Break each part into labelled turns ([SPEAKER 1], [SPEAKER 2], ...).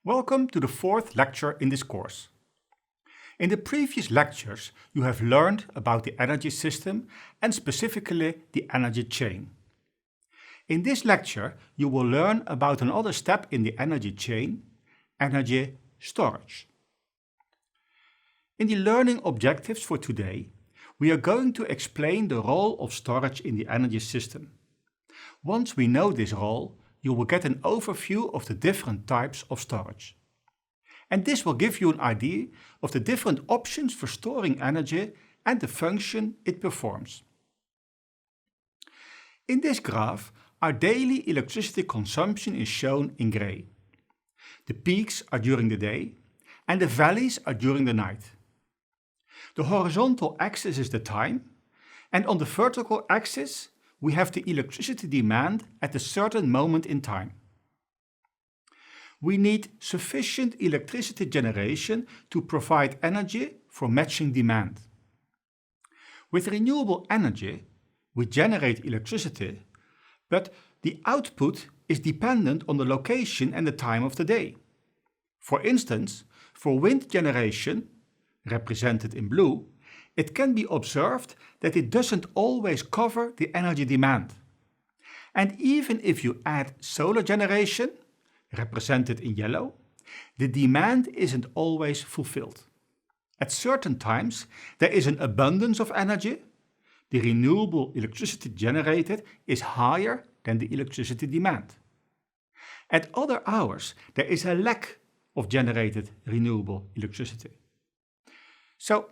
[SPEAKER 1] Welcome to the fourth lecture in this course. In the previous lectures, you have learned about the energy system and specifically the energy chain. In this lecture, you will learn about another step in the energy chain, energy storage. In the learning objectives for today, we are going to explain the role of storage in the energy system. Once we know this role, you will get an overview of the different types of storage. And this will give you an idea of the different options for storing energy and the function it performs. In this graph, our daily electricity consumption is shown in grey. The peaks are during the day and the valleys are during the night. The horizontal axis is the time, and on the vertical axis we have the electricity demand at a certain moment in time. We need sufficient electricity generation to provide energy for matching demand. With renewable energy, we generate electricity, but the output is dependent on the location and the time of the day. For instance, for wind generation, represented in blue, it can be observed that it doesn't always cover the energy demand. And even if you add solar generation, represented in yellow, the demand isn't always fulfilled. At certain times, there is an abundance of energy. The renewable electricity generated is higher than the electricity demand. At other hours, there is a lack of generated renewable electricity. So,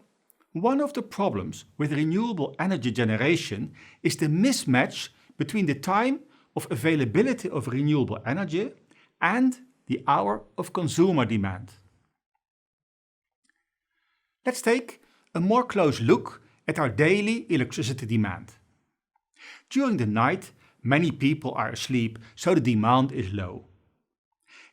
[SPEAKER 1] one of the problems with renewable energy generation is the mismatch between the time of availability of renewable energy and the hour of consumer demand. Let's take a more close look at our daily electricity demand. During the night, many people are asleep, so the demand is low.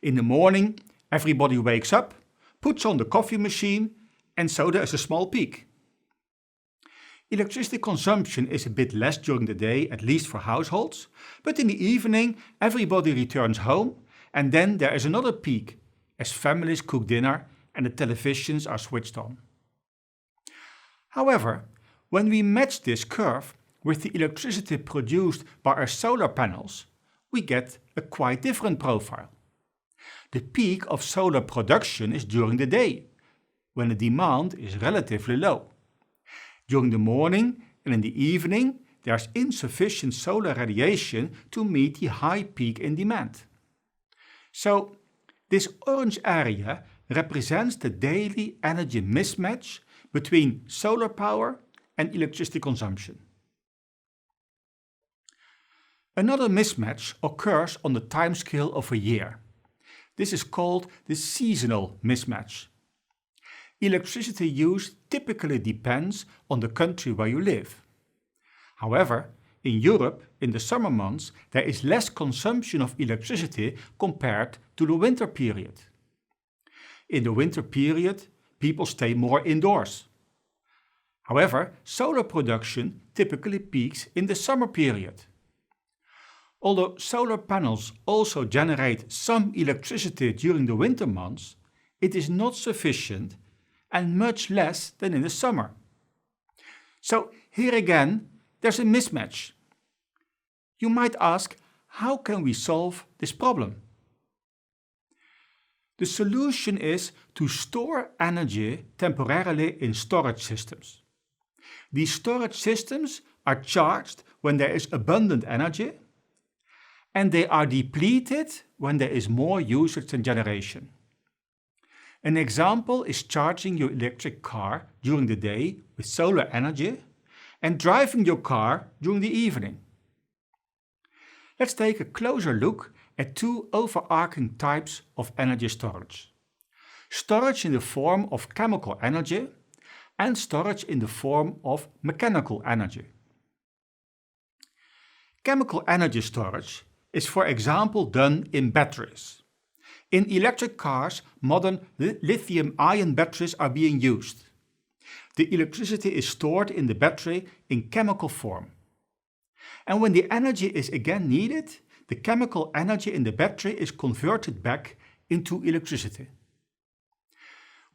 [SPEAKER 1] In the morning, everybody wakes up, puts on the coffee machine, and so there is a small peak. Electricity consumption is a bit less during the day, at least for households, but in the evening everybody returns home and then there is another peak as families cook dinner and the televisions are switched on. However, when we match this curve with the electricity produced by our solar panels, we get a quite different profile. The peak of solar production is during the day, when the demand is relatively low. During the morning and in the evening, there's insufficient solar radiation to meet the high peak in demand. So, this orange area represents the daily energy mismatch between solar power and electricity consumption. Another mismatch occurs on the timescale of a year. This is called the seasonal mismatch. Electricity use typically depends on the country where you live. However, in Europe, in the summer months, there is less consumption of electricity compared to the winter period. In the winter period, people stay more indoors. However, solar production typically peaks in the summer period. Although solar panels also generate some electricity during the winter months, it is not sufficient and much less than in the summer. So here again, there's a mismatch. You might ask, how can we solve this problem? The solution is to store energy temporarily in storage systems. These storage systems are charged when there is abundant energy, and they are depleted when there is more usage and generation. An example is charging your electric car during the day with solar energy and driving your car during the evening. Let's take a closer look at two overarching types of energy storage. Storage in the form of chemical energy and storage in the form of mechanical energy. Chemical energy storage is, for example, done in batteries. In electric cars, modern lithium-ion batteries are being used. The electricity is stored in the battery in chemical form. And when the energy is again needed, the chemical energy in the battery is converted back into electricity.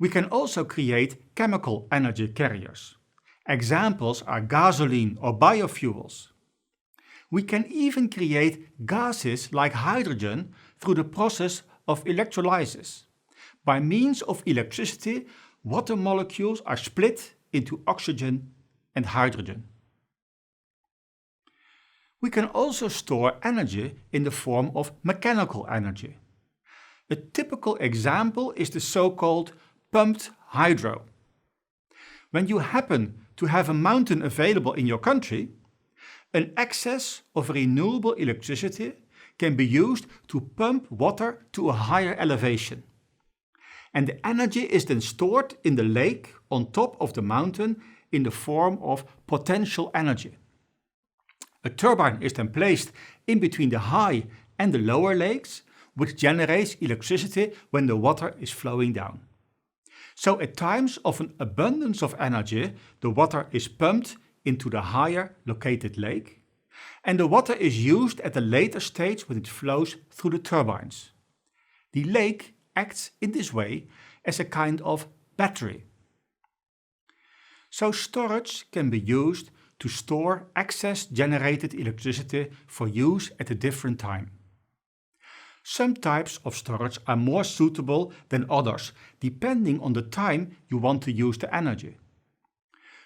[SPEAKER 1] We can also create chemical energy carriers. Examples are gasoline or biofuels. We can even create gases like hydrogen through the process of electrolysis. By means of electricity, water molecules are split into oxygen and hydrogen. We can also store energy in the form of mechanical energy. A typical example is the so-called pumped hydro. When you happen to have a mountain available in your country, an excess of renewable electricity can be used to pump water to a higher elevation. And the energy is then stored in the lake on top of the mountain in the form of potential energy. A turbine is then placed in between the high and the lower lakes, which generates electricity when the water is flowing down. So at times of an abundance of energy, the water is pumped into the higher located lake, and the water is used at a later stage when it flows through the turbines. The lake acts in this way as a kind of battery. So storage can be used to store excess generated electricity for use at a different time. Some types of storage are more suitable than others, depending on the time you want to use the energy.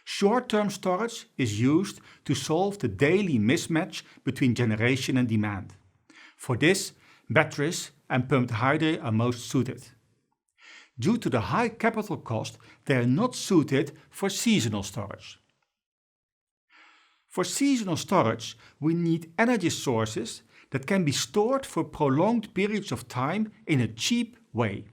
[SPEAKER 1] Short-term storage is used to solve the daily mismatch between generation and demand. For this, batteries and pumped hydro are most suited. Due to the high capital cost, they are not suited for seasonal storage. For seasonal storage, we need energy sources that can be stored for prolonged periods of time in a cheap way.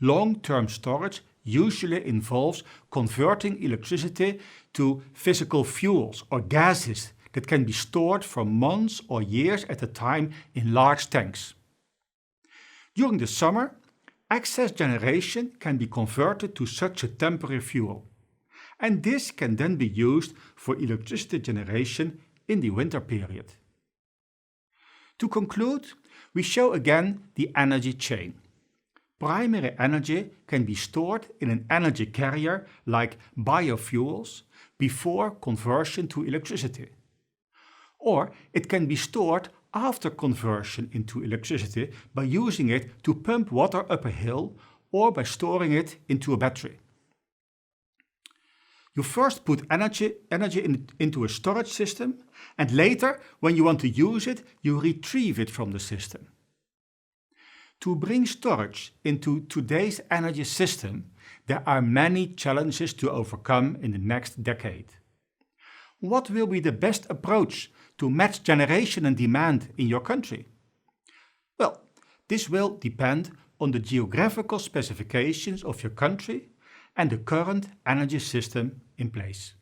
[SPEAKER 1] Long-term storage usually involves converting electricity to physical fuels or gases that can be stored for months or years at a time in large tanks. During the summer, excess generation can be converted to such a temporary fuel, and this can then be used for electricity generation in the winter period. To conclude, we show again the energy chain. Primary energy can be stored in an energy carrier like biofuels before conversion to electricity. Or it can be stored after conversion into electricity by using it to pump water up a hill or by storing it into a battery. You first put energy into a storage system, and later, when you want to use it, you retrieve it from the system. To bring storage into today's energy system, there are many challenges to overcome in the next decade. What will be the best approach to match generation and demand in your country? Well, this will depend on the geographical specifications of your country and the current energy system in place.